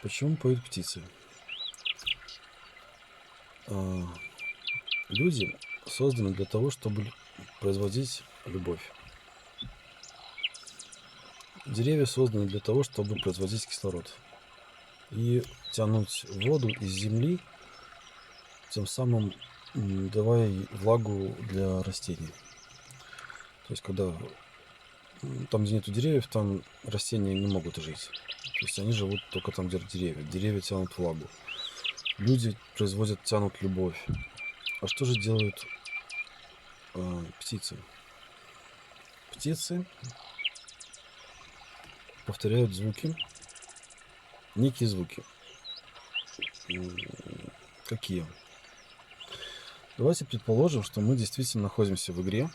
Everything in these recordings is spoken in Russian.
Почему поют птицы? А, Люди созданы для того, чтобы производить любовь. Деревья созданы для того, чтобы производить кислород и тянуть воду из земли, тем самым давая влагу для растений. То есть, когда там, где нету деревьев, там растения не могут жить. То есть они живут только там, где деревья. Деревья тянут влагу. Люди тянут любовь. А что же делают птицы? Птицы повторяют звуки, некие звуки. Какие? Давайте предположим, что мы действительно находимся в игре,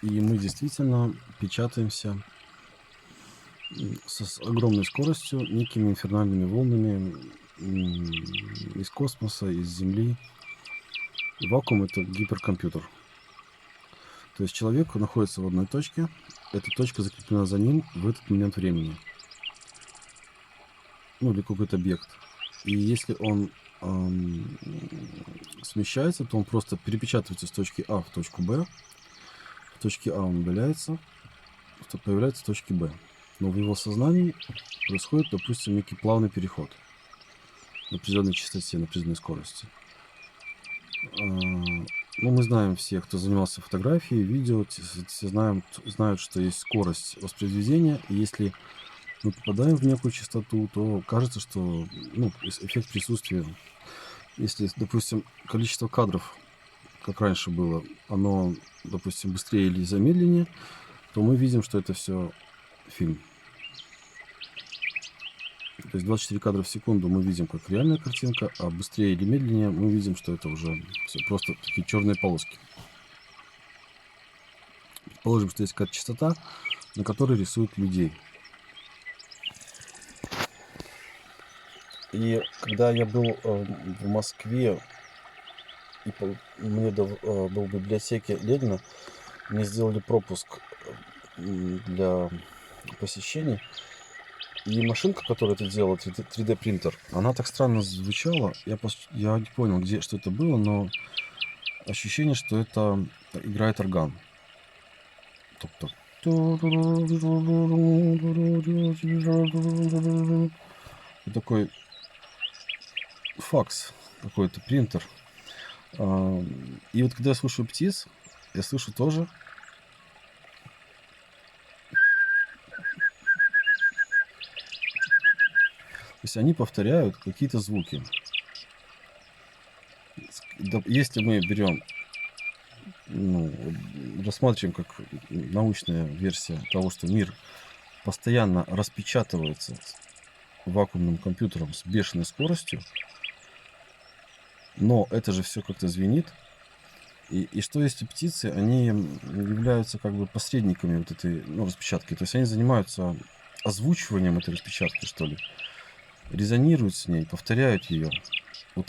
и мы действительно печатаемся с огромной скоростью, некими инфернальными волнами из космоса, из Земли. Вакуум — это гиперкомпьютер. То есть человек находится в одной точке, эта точка закреплена за ним в этот момент времени. Ну, или какой-то объект. И если он смещается, то он просто перепечатывается с точки А в точку Б. В точке А он удаляется, появляется в точке Б. Но в его сознании происходит, допустим, некий плавный переход на определенной частоте, на определенной скорости. Ну, мы знаем все, кто занимался фотографией, видео, все знают, что есть скорость воспроизведения, и если мы попадаем в некую частоту, то кажется, что эффект присутствия. Если, допустим, количество кадров, как раньше было, оно, допустим, быстрее или замедленнее, то мы видим, что это все фильм. То есть 24 кадра в секунду мы видим как реальная картинка, а быстрее или медленнее мы видим, что это уже все просто такие черные полоски. Предположим, что есть какая-то частота, на которой рисуют людей. И когда я был в Москве, и мне был в библиотеке Ленина, мне сделали пропуск для посещений. И машинка, которая это делала, 3D принтер, она так странно звучала. Я не понял, что это было, но ощущение, что это играет орган. Топ-топ. И такой факс, какой-то принтер. И вот когда я слушаю птиц, я слышу тоже. То есть они повторяют какие-то звуки. Если мы берем, рассматриваем как научная версия того, что мир постоянно распечатывается вакуумным компьютером с бешеной скоростью, но это же все как-то звенит. И что если птицы, они являются как бы посредниками вот этой распечатки. То есть они занимаются озвучиванием этой распечатки, что ли. Резонируют с ней, повторяют ее. Вот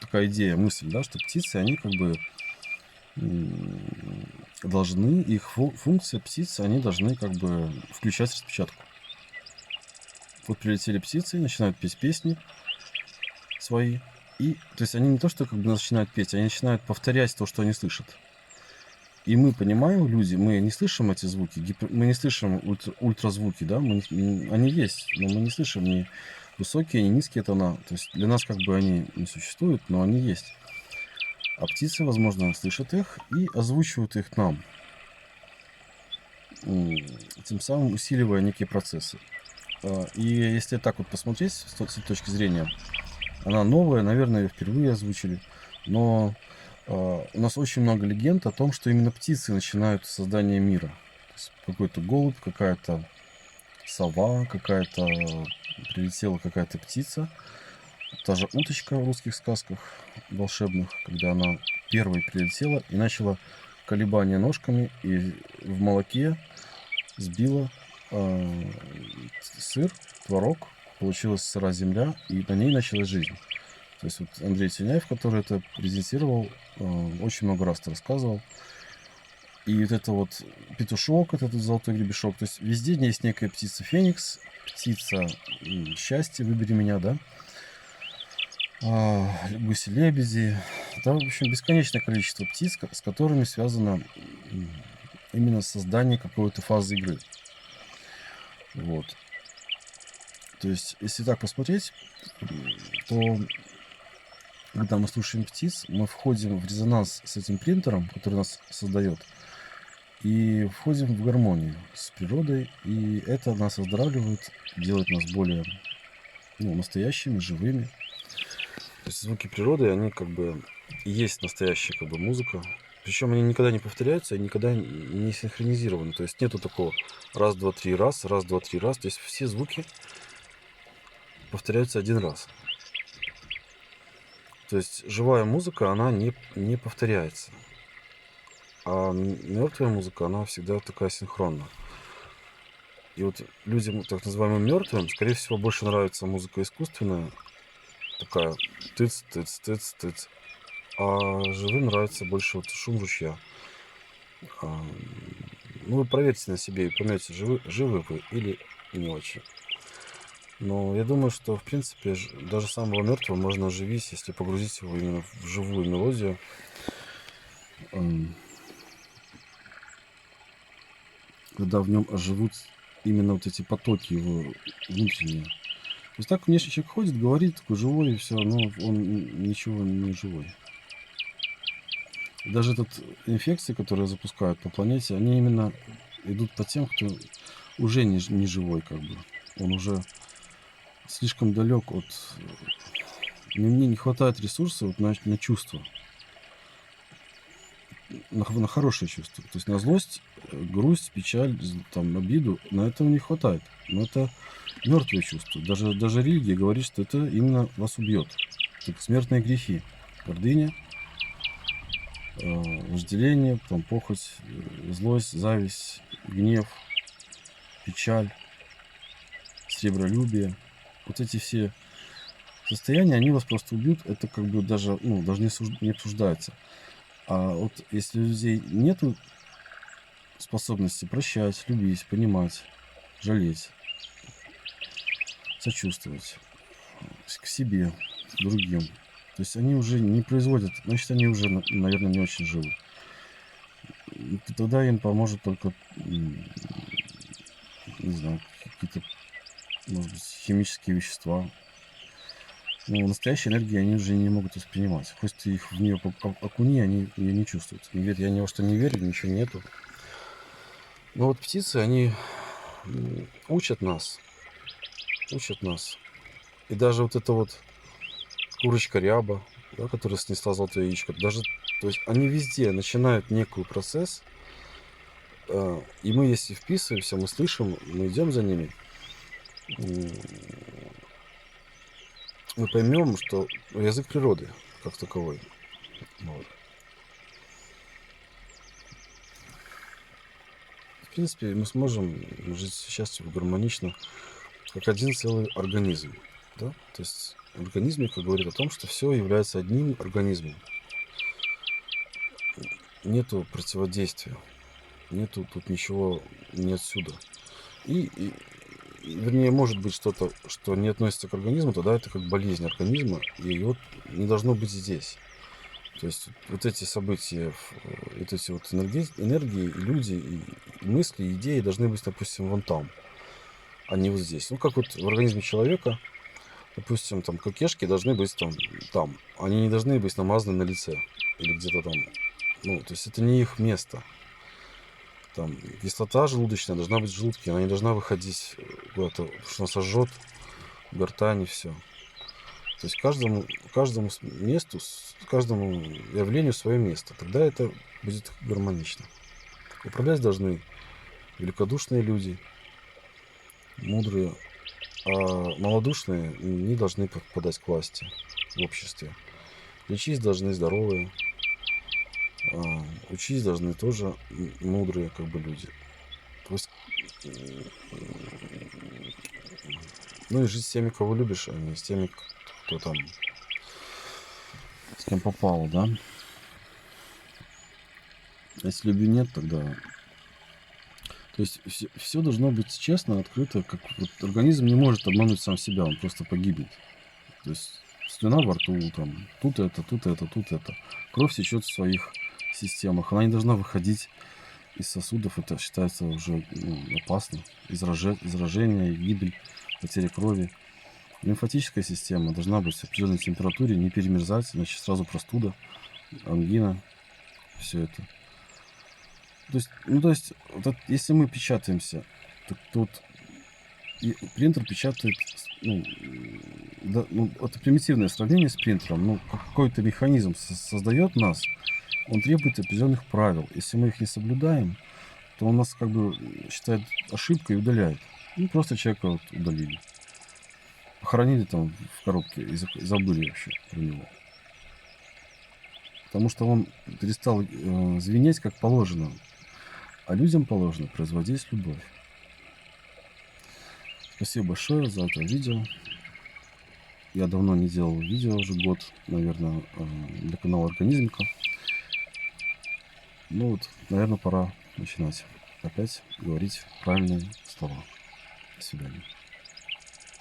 такая идея, мысль, да, что птицы, они как бы должны, их функция птицы, они должны как бы включать распечатку. Вот прилетели птицы, начинают петь песни свои. И, то есть они не то, что как бы начинают петь, они начинают повторять то, что они слышат. И мы понимаем, люди, мы не слышим эти звуки, мы не слышим ультразвуки, да, они есть, но мы не слышим ни высокие, ни низкие тона. То есть для нас как бы они не существуют, но они есть. А птицы, возможно, слышат их и озвучивают их нам, тем самым усиливая некие процессы. И если так вот посмотреть с этой точки зрения, она новая, наверное, ее впервые озвучили, но у нас очень много легенд о том, что именно птицы начинают создание мира. То есть какой-то голубь, какая-то сова, прилетела какая-то птица, та же уточка в русских сказках волшебных, когда она первой прилетела и начала колебания ножками, и в молоке сбила сыр, творог, получилась сыра земля, и на ней началась жизнь. То есть вот Андрей Синяев, который это презентировал, очень много раз это рассказывал. И вот это вот петушок, вот этот золотой гребешок. То есть везде есть некая птица Феникс, птица счастья, выбери меня, да? Гуси-лебеди. Там, в общем, бесконечное количество птиц, с которыми связано именно создание какой-то фазы игры. Вот. То есть, если так посмотреть, то когда мы слушаем птиц, мы входим в резонанс с этим принтером, который нас создает, и входим в гармонию с природой, и это нас оздоравливает, делает нас более настоящими, живыми. То есть звуки природы, они как бы и есть настоящая как бы музыка. Причем они никогда не повторяются и никогда не синхронизированы. То есть нету такого раз, два, три, раз, раз, два, три, раз. То есть все звуки повторяются один раз. То есть живая музыка, она не повторяется. А мертвая музыка, она всегда такая синхронная. И вот людям, так называемым мертвым, скорее всего, больше нравится музыка искусственная, такая тыц, тыц, тыц, тыц. А живым нравится больше вот шум ручья. Вы проверьте на себе и поймете, живы вы или не очень. Но я думаю, что, в принципе, даже самого мертвого можно оживить, если погрузить его именно в живую мелодию. Когда в нем оживут именно вот эти потоки его внутренние. То есть так внешний человек ходит, говорит, такой живой, и все, но он ничего не живой. Даже инфекции, которые запускают по планете, они именно идут по тем, кто уже не живой, как бы. Он уже слишком далек от... Мне не хватает ресурсов вот на чувства. На хорошие чувства. То есть на злость, грусть, печаль, там, обиду, на этого не хватает. Но это мертвые чувства. Даже религия говорит, что это именно вас убьет. Это смертные грехи. Гордыня, вожделение, там, похоть, злость, зависть, гнев, печаль, сребролюбие. Вот эти все состояния, они вас просто убьют. Это как бы даже не обсуждается. А вот если у людей нету способности прощать, любить, понимать, жалеть, сочувствовать к себе, к другим. То есть они уже не производят, значит, они уже, наверное, не очень живы. И тогда им поможет только, не знаю, какие-то, может быть, химические вещества. Но настоящей энергии они уже не могут воспринимать. Хоть ты их в нее окуни, они ее не чувствуют. Они говорят, я ни во что не верю, ничего нету. Но вот птицы, они учат нас. И даже вот эта вот курочка ряба, да, которая снесла золотое яичко, даже, то есть они везде начинают некий процесс, и мы, если вписываемся, мы слышим, мы идем за ними, мы поймем, что язык природы как таковой. Вот. В принципе, мы сможем жить счастливо, гармонично, как один целый организм. Да? То есть организмика говорит о том, что все является одним организмом. Нету противодействия. Нету тут ничего не отсюда. Вернее, может быть что-то, что не относится к организму, тогда это как болезнь организма, и его не должно быть здесь. То есть вот эти события, вот эти вот энергии, и люди, и мысли, и идеи должны быть, допустим, вон там, а не вот здесь. Ну, как вот в организме человека, допустим, там кокешки должны быть там. Они не должны быть намазаны на лице или где-то там. Ну, то есть это не их место. Там кислота желудочная должна быть в желудке, она не должна выходить куда-то, потому что она сожжет гортань и все. То есть каждому месту, каждому явлению свое место. Тогда это будет гармонично. Управлять должны великодушные люди, мудрые, а малодушные не должны попадать к власти в обществе. Лечить должны здоровые, учить должны тоже мудрые как бы люди. То есть, ну и жить с теми, кого любишь, а не с теми, кто там с кем попало, да. Если любви нет, тогда... То есть все должно быть честно, открыто. Как вот организм не может обмануть сам себя, он просто погибнет. То есть слюна во рту, там, тут это, тут это, тут это. Кровь течет в своих системах. Она не должна выходить из сосудов. Это считается уже опасно. Изражение, гибель, потеря крови. Лимфатическая система должна быть в определенной температуре, не перемерзать, иначе сразу простуда, ангина, все это. То есть вот если мы печатаемся, то тут и принтер печатает, да, это примитивное сравнение с принтером, какой-то механизм создает нас, он требует определенных правил. Если мы их не соблюдаем, то он нас как бы считает ошибкой и удаляет. Просто человека вот удалили. Похоронили там в коробке и забыли вообще про него. Потому что он перестал звенеть как положено. А людям положено производить любовь. Спасибо большое за это видео. Я давно не делал видео, уже год, наверное, для канала Организмика. Наверное, пора начинать опять говорить правильные слова. До свидания.